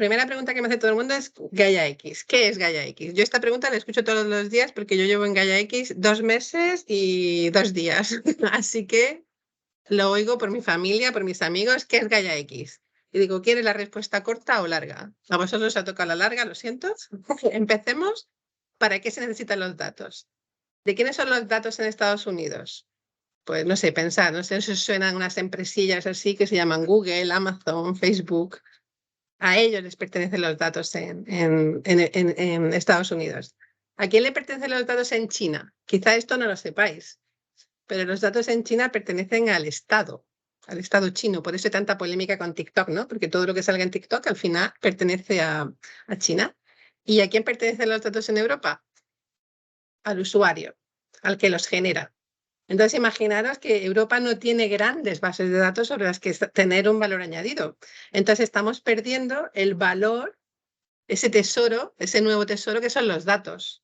primera pregunta que me hace todo el mundo es Gaia X. ¿Qué es Gaia X? Yo esta pregunta la escucho todos los días porque yo llevo en Gaia X 2 meses y 2 días. Así que lo oigo por mi familia, por mis amigos. ¿Qué es Gaia X? Y digo, ¿quieres la respuesta corta o larga? A vosotros os ha tocado la larga, lo siento. Empecemos. ¿Para qué se necesitan los datos? ¿De quiénes son los datos en Estados Unidos? Pues no sé, pensar, no sé si os suenan unas empresillas así que se llaman Google, Amazon, Facebook. A ellos les pertenecen los datos en Estados Unidos. ¿A quién le pertenecen los datos en China? Quizá esto no lo sepáis, pero los datos en China pertenecen al Estado chino. Por eso hay tanta polémica con TikTok, ¿no? Porque todo lo que salga en TikTok al final pertenece a China. ¿Y a quién pertenecen los datos en Europa? Al usuario, al que los genera. Entonces, imaginaros que Europa no tiene grandes bases de datos sobre las que tener un valor añadido. Entonces, estamos perdiendo el valor, ese tesoro, ese nuevo tesoro que son los datos.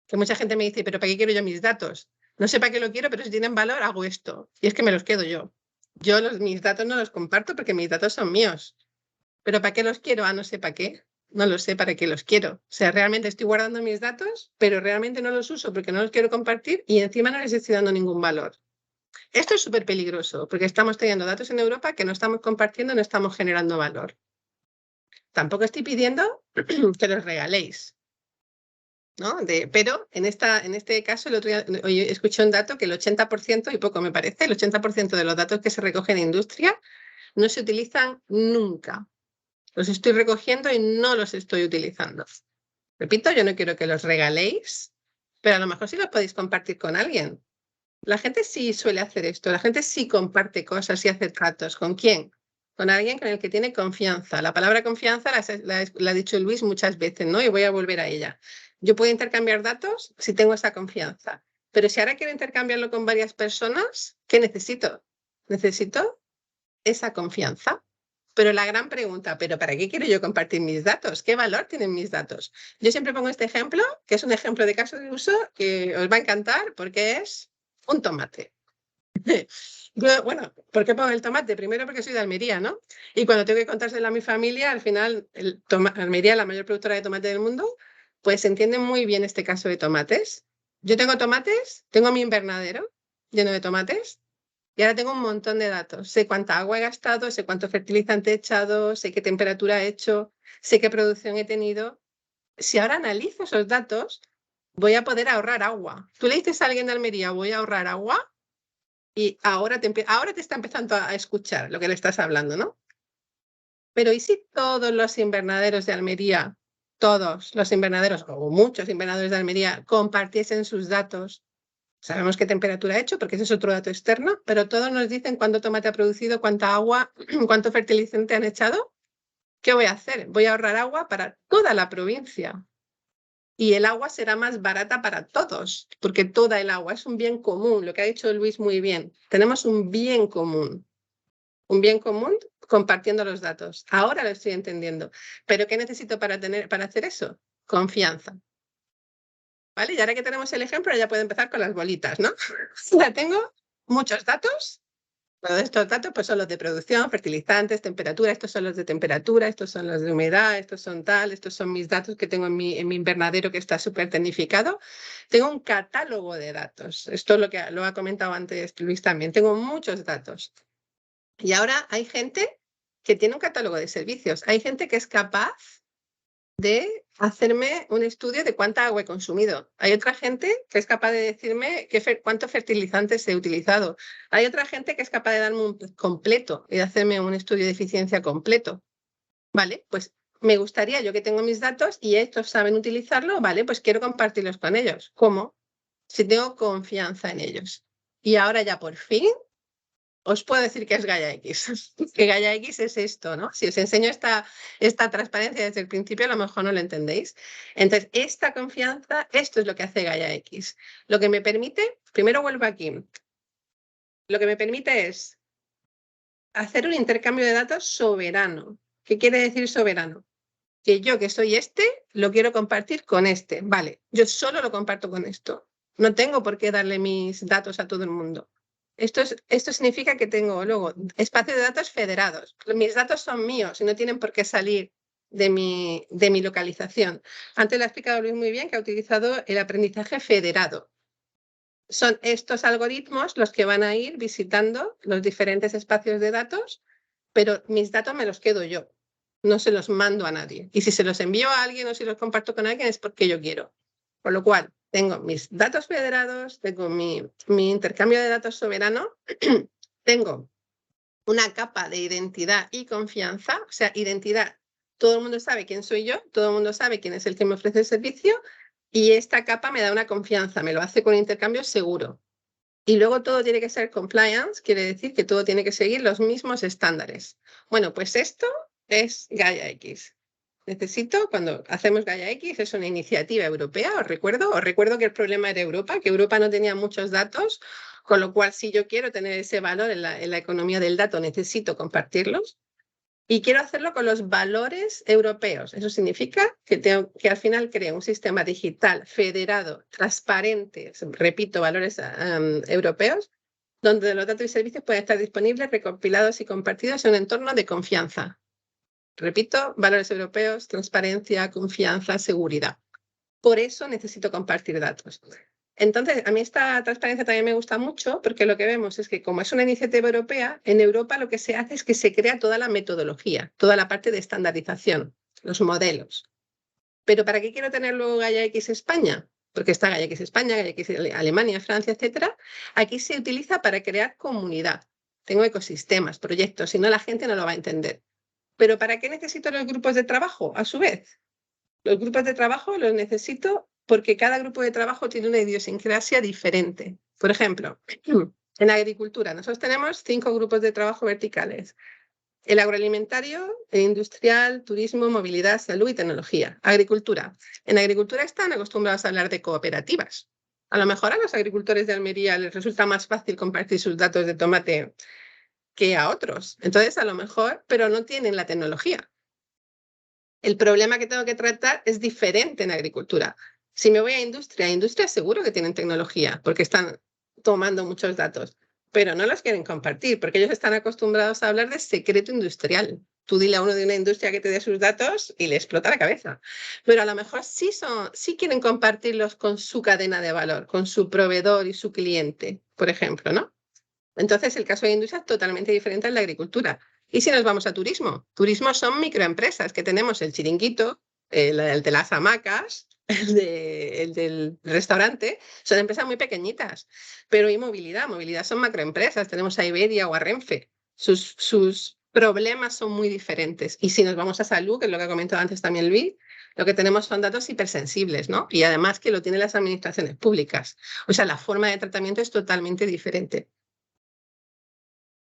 Que mucha gente me dice, ¿pero para qué quiero yo mis datos? No sé para qué lo quiero, pero si tienen valor, hago esto. Y es que me los quedo yo. Mis datos no los comparto porque mis datos son míos. ¿Pero para qué los quiero? Ah, no sé para qué. No lo sé para qué los quiero. O sea, realmente estoy guardando mis datos, pero realmente no los uso porque no los quiero compartir y encima no les estoy dando ningún valor. Esto es súper peligroso porque estamos teniendo datos en Europa que no estamos compartiendo, no estamos generando valor. Tampoco estoy pidiendo que los regaléis, ¿no? Pero en este caso, el otro día escuché un dato que el 80%, y poco me parece, el 80% de los datos que se recogen en industria no se utilizan nunca. Los estoy recogiendo y no los estoy utilizando. Repito, yo no quiero que los regaléis, pero a lo mejor sí los podéis compartir con alguien. La gente sí suele hacer esto, la gente sí comparte cosas y hace tratos. ¿Con quién? Con alguien con el que tiene confianza. La palabra confianza la ha dicho Luis muchas veces, ¿no? Y voy a volver a ella. Yo puedo intercambiar datos si tengo esa confianza. Pero si ahora quiero intercambiarlo con varias personas, ¿qué necesito? Necesito esa confianza. Pero la gran pregunta, ¿pero para qué quiero yo compartir mis datos? ¿Qué valor tienen mis datos? Yo siempre pongo este ejemplo, que es un ejemplo de caso de uso que os va a encantar porque es un tomate. Bueno, ¿por qué pongo el tomate? Primero porque soy de Almería, ¿no? Y cuando tengo que contárselo a mi familia, al final, Almería, la mayor productora de tomate del mundo, pues se entiende muy bien este caso de tomates. Yo tengo tomates, tengo mi invernadero lleno de tomates y ahora tengo un montón de datos. Sé cuánta agua he gastado, sé cuánto fertilizante he echado, sé qué temperatura he hecho, sé qué producción he tenido. Si ahora analizo esos datos, voy a poder ahorrar agua. Tú le dices a alguien de Almería, voy a ahorrar agua, y ahora te está empezando a escuchar lo que le estás hablando, ¿no? Pero ¿y si todos los invernaderos de Almería, todos los invernaderos, o muchos invernaderos de Almería, compartiesen sus datos? Sabemos qué temperatura ha hecho, porque ese es otro dato externo, pero todos nos dicen cuánto tomate ha producido, cuánta agua, cuánto fertilizante han echado. ¿Qué voy a hacer? Voy a ahorrar agua para toda la provincia. Y el agua será más barata para todos, porque toda el agua es un bien común, lo que ha dicho Luis muy bien. Tenemos un bien común compartiendo los datos. Ahora lo estoy entendiendo. ¿Pero qué necesito para hacer eso? Confianza. ¿Vale? Y ahora que tenemos el ejemplo, ya puedo empezar con las bolitas, ¿no? Ya tengo muchos datos. Todos estos datos pues, son los de producción, fertilizantes, temperatura, estos son los de temperatura, estos son los de humedad, estos son tal, estos son mis datos que tengo en mi invernadero que está súper tecnificado. Tengo un catálogo de datos. Esto es lo ha comentado antes Luis también. Tengo muchos datos. Y ahora hay gente que tiene un catálogo de servicios. Hay gente que es capaz de hacerme un estudio de cuánta agua he consumido. Hay otra gente que es capaz de decirme cuántos fertilizantes he utilizado. Hay otra gente que es capaz de darme un completo y de hacerme un estudio de eficiencia completo. Vale, pues me gustaría, yo que tengo mis datos y estos saben utilizarlo, vale, pues quiero compartirlos con ellos. ¿Cómo? Si tengo confianza en ellos. Y ahora ya por fin os puedo decir que es Gaia X. Que Gaia X es esto, ¿no? Si os enseño esta transparencia desde el principio, a lo mejor no lo entendéis. Entonces, esta confianza, esto es lo que hace Gaia X. Lo que me permite, primero vuelvo aquí, lo que me permite es hacer un intercambio de datos soberano. ¿Qué quiere decir soberano? Que yo, que soy este, lo quiero compartir con este. Vale, yo solo lo comparto con esto. No tengo por qué darle mis datos a todo el mundo. Esto significa que tengo luego espacios de datos federados. Mis datos son míos y no tienen por qué salir de mi localización. Antes lo ha explicado Luis muy bien, que ha utilizado el aprendizaje federado. Son estos algoritmos los que van a ir visitando los diferentes espacios de datos, pero mis datos me los quedo yo, no se los mando a nadie. Y si se los envío a alguien o si los comparto con alguien es porque yo quiero. Por lo cual, tengo mis datos federados, tengo mi intercambio de datos soberano, tengo una capa de identidad y confianza, o sea, identidad, todo el mundo sabe quién soy yo, todo el mundo sabe quién es el que me ofrece el servicio, y esta capa me da una confianza, me lo hace con intercambio seguro. Y luego todo tiene que ser compliance, quiere decir que todo tiene que seguir los mismos estándares. Bueno, pues esto es Gaia X. Cuando hacemos Gaia X, es una iniciativa europea, os recuerdo que el problema era Europa, que Europa no tenía muchos datos, con lo cual si yo quiero tener ese valor en la economía del dato, necesito compartirlos. Y quiero hacerlo con los valores europeos. Eso significa que al final creo un sistema digital federado, transparente, repito, valores europeos, donde los datos y servicios pueden estar disponibles, recopilados y compartidos en un entorno de confianza. Repito, valores europeos, transparencia, confianza, seguridad. Por eso necesito compartir datos. Entonces, a mí esta transparencia también me gusta mucho porque lo que vemos es que como es una iniciativa europea, en Europa lo que se hace es que se crea toda la metodología, toda la parte de estandarización, los modelos. ¿Pero para qué quiero tener luego Gaia X España? Porque está Gaia X España, Gaia X Alemania, Francia, etcétera. Aquí se utiliza para crear comunidad. Tengo ecosistemas, proyectos, si no la gente no lo va a entender. ¿Pero para qué necesito los grupos de trabajo? A su vez, los grupos de trabajo los necesito porque cada grupo de trabajo tiene una idiosincrasia diferente. Por ejemplo, en agricultura, nosotros tenemos 5 grupos de trabajo verticales. El agroalimentario, el industrial, turismo, movilidad, salud y tecnología. Agricultura. En agricultura están acostumbrados a hablar de cooperativas. A lo mejor a los agricultores de Almería les resulta más fácil compartir sus datos de tomate que a otros. Entonces, a lo mejor, pero no tienen la tecnología. El problema que tengo que tratar es diferente en agricultura. Si me voy a industria seguro que tienen tecnología porque están tomando muchos datos, pero no los quieren compartir porque ellos están acostumbrados a hablar de secreto industrial. Tú dile a uno de una industria que te dé sus datos y le explota la cabeza. Pero a lo mejor sí quieren compartirlos con su cadena de valor, con su proveedor y su cliente, por ejemplo, ¿no? Entonces, el caso de industria es totalmente diferente al de agricultura. Y si nos vamos a turismo, turismo son microempresas, que tenemos el chiringuito, el de las hamacas, el del restaurante, son empresas muy pequeñitas. Pero y movilidad son macroempresas, tenemos a Iberia o a Renfe. Sus problemas son muy diferentes. Y si nos vamos a salud, que es lo que ha comentado antes también Luis, lo que tenemos son datos hipersensibles, ¿no? Y además que lo tienen las administraciones públicas. O sea, la forma de tratamiento es totalmente diferente.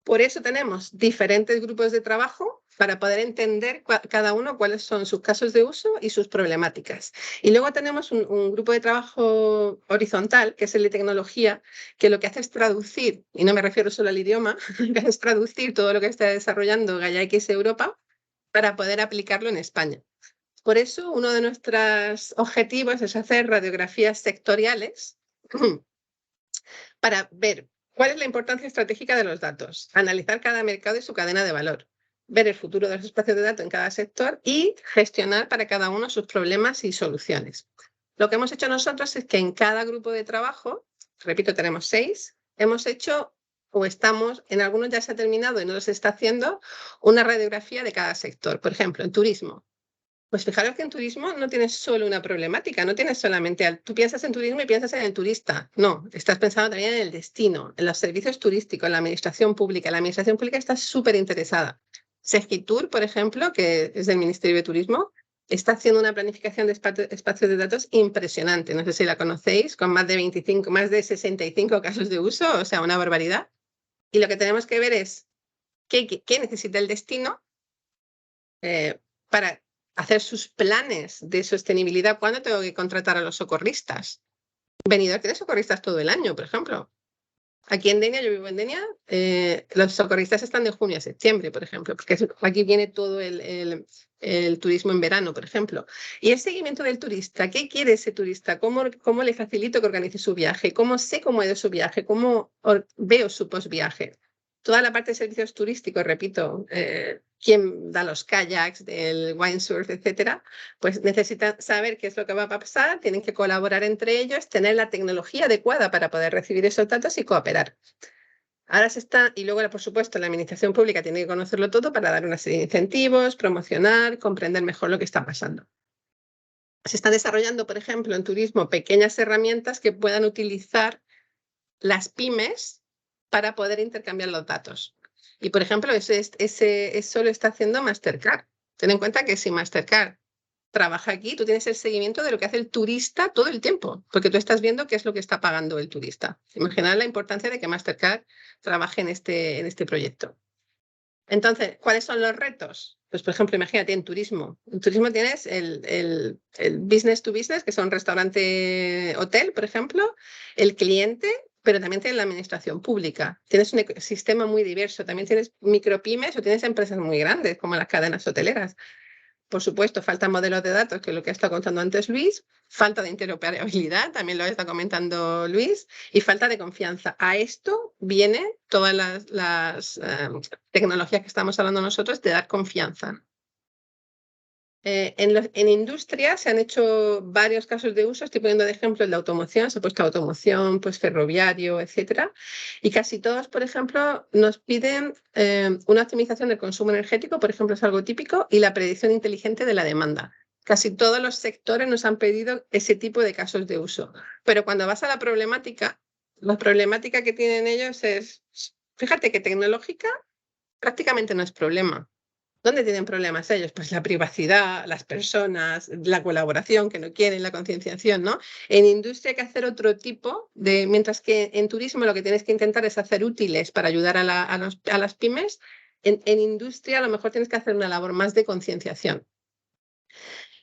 Por eso tenemos diferentes grupos de trabajo para poder entender cada uno cuáles son sus casos de uso y sus problemáticas. Y luego tenemos un grupo de trabajo horizontal, que es el de tecnología, que lo que hace es traducir, y no me refiero solo al idioma, que es traducir todo lo que está desarrollando Gaia X Europa para poder aplicarlo en España. Por eso, uno de nuestros objetivos es hacer radiografías sectoriales para ver cuál es la importancia estratégica de los datos, analizar cada mercado y su cadena de valor, ver el futuro de los espacios de datos en cada sector y gestionar para cada uno sus problemas y soluciones. Lo que hemos hecho nosotros es que en cada grupo de trabajo, repito, tenemos 6, hemos hecho o estamos, en algunos ya se ha terminado y no se está haciendo, una radiografía de cada sector. Por ejemplo, en turismo. Pues fijaros que en turismo no tienes solo una problemática, no tienes solamente, tú piensas en turismo y piensas en el turista, no, estás pensando también en el destino, en los servicios turísticos, en la administración pública. La administración pública está súper interesada. Segitur, por ejemplo, que es del Ministerio de Turismo, está haciendo una planificación de espacios de datos impresionante, no sé si la conocéis, con más de 65 casos de uso, o sea, una barbaridad. Y lo que tenemos que ver es qué necesita el destino para hacer sus planes de sostenibilidad. ¿Cuándo tengo que contratar a los socorristas? Benidorm tiene socorristas todo el año, por ejemplo. Aquí en Denia, yo vivo en Denia, los socorristas están de junio a septiembre, por ejemplo, porque aquí viene todo el turismo en verano, por ejemplo. Y el seguimiento del turista, ¿qué quiere ese turista? ¿Cómo le facilito que organice su viaje? ¿Cómo sé cómo ha ido su viaje? ¿Cómo veo su postviaje? toda la parte de servicios turísticos, repito, quién da los kayaks, el windsurf, etcétera, pues necesitan saber qué es lo que va a pasar, tienen que colaborar entre ellos, tener la tecnología adecuada para poder recibir esos datos y cooperar. Ahora se está, y luego, por supuesto, la administración pública tiene que conocerlo todo para dar una serie de incentivos, promocionar, comprender mejor lo que está pasando. Se están desarrollando, por ejemplo, en turismo, pequeñas herramientas que puedan utilizar las pymes para poder intercambiar los datos. Y, por ejemplo, eso lo está haciendo Mastercard. Ten en cuenta que si Mastercard trabaja aquí, tú tienes el seguimiento de lo que hace el turista todo el tiempo, porque tú estás viendo qué es lo que está pagando el turista. Imaginad la importancia de que Mastercard trabaje en este proyecto. Entonces, ¿cuáles son los retos? Pues, por ejemplo, imagínate en turismo. En turismo tienes el business to business, que son restaurante, hotel, por ejemplo, el cliente, pero también tienes la administración pública. Tienes un ecosistema muy diverso. También tienes micropymes o tienes empresas muy grandes, como las cadenas hoteleras. Por supuesto, faltan modelos de datos, que es lo que ha estado contando antes Luis, falta de interoperabilidad, también lo está comentando Luis, y falta de confianza. A esto vienen todas las tecnologías que estamos hablando nosotros de dar confianza. En industria se han hecho varios casos de uso, estoy poniendo de ejemplo el de automoción, se ha puesto automoción, pues ferroviario, etcétera, y casi todos, por ejemplo, nos piden una optimización del consumo energético, por ejemplo, es algo típico, y la predicción inteligente de la demanda. Casi todos los sectores nos han pedido ese tipo de casos de uso, pero cuando vas a la problemática que tienen ellos es, fíjate que tecnológica prácticamente no es problema. ¿Dónde tienen problemas ellos? Pues la privacidad, las personas, la colaboración que no quieren, la concienciación, ¿no? En industria hay que hacer otro tipo de, mientras que en turismo lo que tienes que intentar es hacer útiles para ayudar a las pymes, en industria a lo mejor tienes que hacer una labor más de concienciación.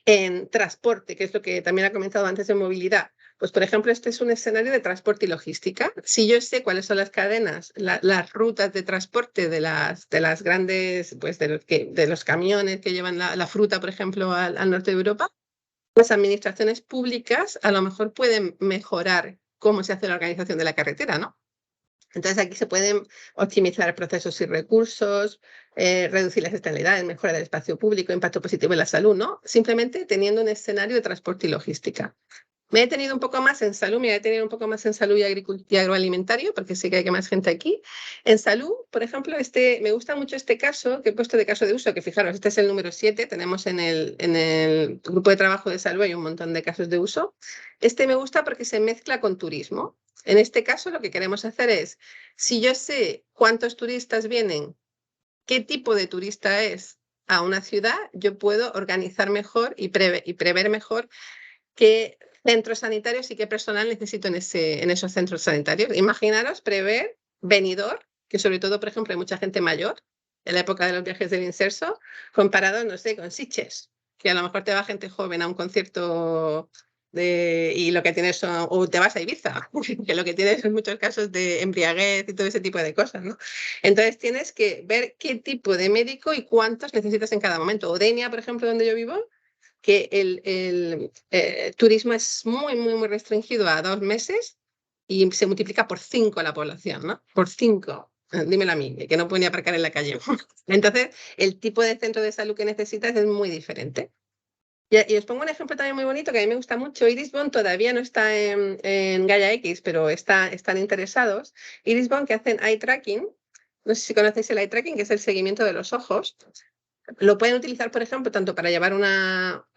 En transporte, que es lo que también ha comentado antes de movilidad, pues por ejemplo, este es un escenario de transporte y logística. Si yo sé cuáles son las cadenas, las rutas de transporte de las grandes, pues de los camiones que llevan la fruta, por ejemplo, al norte de Europa, las administraciones públicas a lo mejor pueden mejorar cómo se hace la organización de la carretera, ¿no? Entonces aquí se pueden optimizar procesos y recursos, reducir las externalidades, mejora del espacio público, impacto positivo en la salud, ¿no? Simplemente teniendo un escenario de transporte y logística. Me he detenido un poco más en salud, me he detenido un poco más en salud y agroalimentario, porque sé que hay más gente aquí. En salud, por ejemplo, me gusta mucho este caso que he puesto de caso de uso, que fijaros, este es el número 7, tenemos en el grupo de trabajo de salud hay un montón de casos de uso. Este me gusta porque se mezcla con turismo. En este caso, lo que queremos hacer es, si yo sé cuántos turistas vienen, qué tipo de turista es a una ciudad, yo puedo organizar mejor y prever mejor qué centros sanitarios y qué personal necesito en esos centros sanitarios. Imaginaros prever Benidorm, que sobre todo, por ejemplo, hay mucha gente mayor en la época de los viajes del inserso, comparado, no sé, con Sitges, que a lo mejor te va gente joven a un concierto y lo que tienes son, o te vas a Ibiza, que lo que tienes son muchos casos de embriaguez y todo ese tipo de cosas, ¿no? Entonces tienes que ver qué tipo de médico y cuántos necesitas en cada momento. O Denia, por ejemplo, donde yo vivo, que el turismo es muy, muy, muy restringido a 2 meses y se multiplica por 5 la población, ¿no? Por 5. Dímelo a mí, que no puedo ni aparcar en la calle. Entonces, el tipo de centro de salud que necesitas es muy diferente. Y os pongo un ejemplo también muy bonito que a mí me gusta mucho. Irisbon todavía no está en Gaia X, pero están interesados. Irisbon, que hacen eye tracking. No sé si conocéis el eye tracking, que es el seguimiento de los ojos. Lo pueden utilizar, por ejemplo, tanto para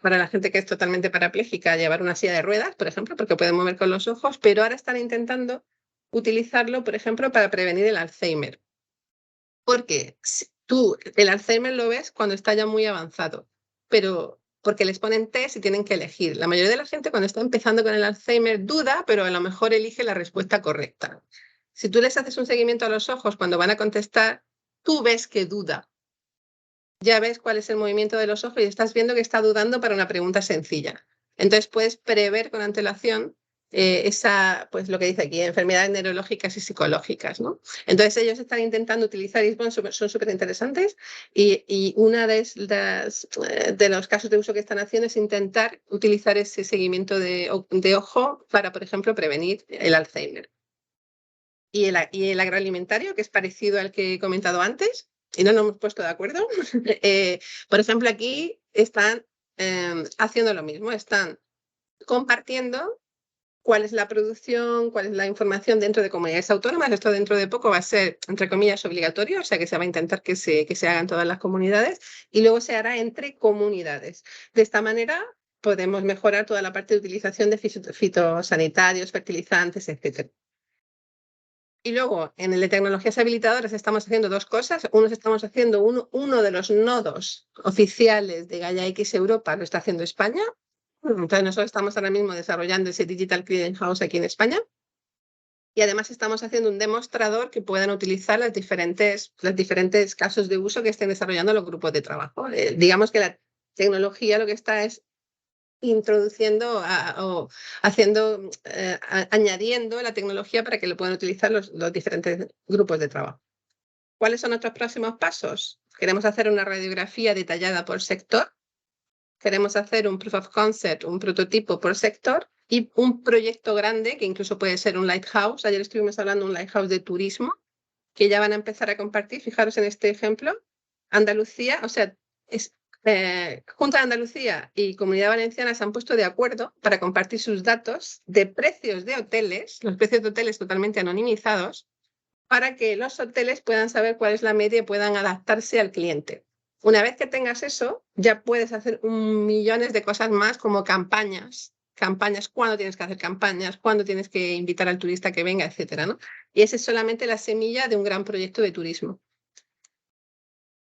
para la gente que es totalmente parapléjica, llevar una silla de ruedas, por ejemplo, porque pueden mover con los ojos, pero ahora están intentando utilizarlo, por ejemplo, para prevenir el Alzheimer. Porque tú el Alzheimer lo ves cuando está ya muy avanzado, pero porque les ponen test y tienen que elegir. La mayoría de la gente cuando está empezando con el Alzheimer duda, pero a lo mejor elige la respuesta correcta. Si tú les haces un seguimiento a los ojos cuando van a contestar, tú ves que duda. Ya ves cuál es el movimiento de los ojos y estás viendo que está dudando para una pregunta sencilla. Entonces puedes prever con antelación pues lo que dice aquí, enfermedades neurológicas y psicológicas, ¿no? Entonces ellos están intentando utilizar ISBON, son súper interesantes y una de los casos de uso que están haciendo es intentar utilizar ese seguimiento de ojo para, por ejemplo, prevenir el Alzheimer. y el agroalimentario, que es parecido al que he comentado antes, y no nos hemos puesto de acuerdo. Por ejemplo, aquí están haciendo lo mismo, están compartiendo cuál es la producción, cuál es la información dentro de comunidades autónomas. Esto dentro de poco va a ser, entre comillas, obligatorio, o sea que se va a intentar que se haga en todas las comunidades y luego se hará entre comunidades. De esta manera podemos mejorar toda la parte de utilización de fitosanitarios, fertilizantes, etc. Y luego, en el de tecnologías habilitadoras estamos haciendo dos cosas. Estamos haciendo uno de los nodos oficiales de Gaia X Europa, lo está haciendo España. Entonces nosotros estamos ahora mismo desarrollando ese Digital Clearinghouse aquí en España. Y además estamos haciendo un demostrador que puedan utilizar los diferentes casos de uso que estén desarrollando los grupos de trabajo. Digamos que la tecnología lo que está es introduciendo o haciendo, añadiendo la tecnología para que lo puedan utilizar los diferentes grupos de trabajo. ¿Cuáles son nuestros próximos pasos? Queremos hacer una radiografía detallada por sector. Queremos hacer un proof of concept, un prototipo por sector y un proyecto grande que incluso puede ser un lighthouse. Ayer estuvimos hablando de un lighthouse de turismo que ya van a empezar a compartir. Fijaros en este ejemplo. Andalucía, o sea, Junta de Andalucía y Comunidad Valenciana se han puesto de acuerdo para compartir sus datos de precios de hoteles, los precios de hoteles totalmente anonimizados, para que los hoteles puedan saber cuál es la media y puedan adaptarse al cliente. Una vez que tengas eso, ya puedes hacer millones de cosas más como campañas, cuándo tienes que hacer campañas, cuándo tienes que invitar al turista que venga, etcétera, ¿no? Y esa es solamente la semilla de un gran proyecto de turismo.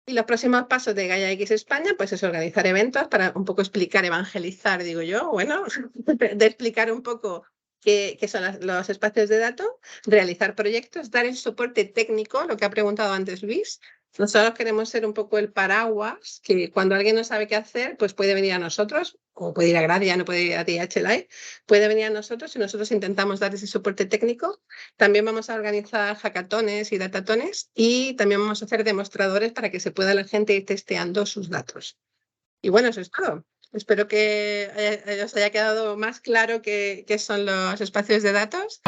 Y los próximos pasos de Gaia X España, pues es organizar eventos para un poco explicar, evangelizar, digo yo, bueno, de explicar un poco qué son los espacios de datos, realizar proyectos, dar el soporte técnico, lo que ha preguntado antes Luis. Nosotros queremos ser un poco el paraguas, que cuando alguien no sabe qué hacer, pues puede venir a nosotros, o puede ir a Gradia, no puede ir a DHL, puede venir a nosotros y nosotros intentamos dar ese soporte técnico. También vamos a organizar hackatones y datatones y también vamos a hacer demostradores para que se pueda la gente ir testeando sus datos. Y bueno, eso es todo. Espero que os haya quedado más claro qué son los espacios de datos.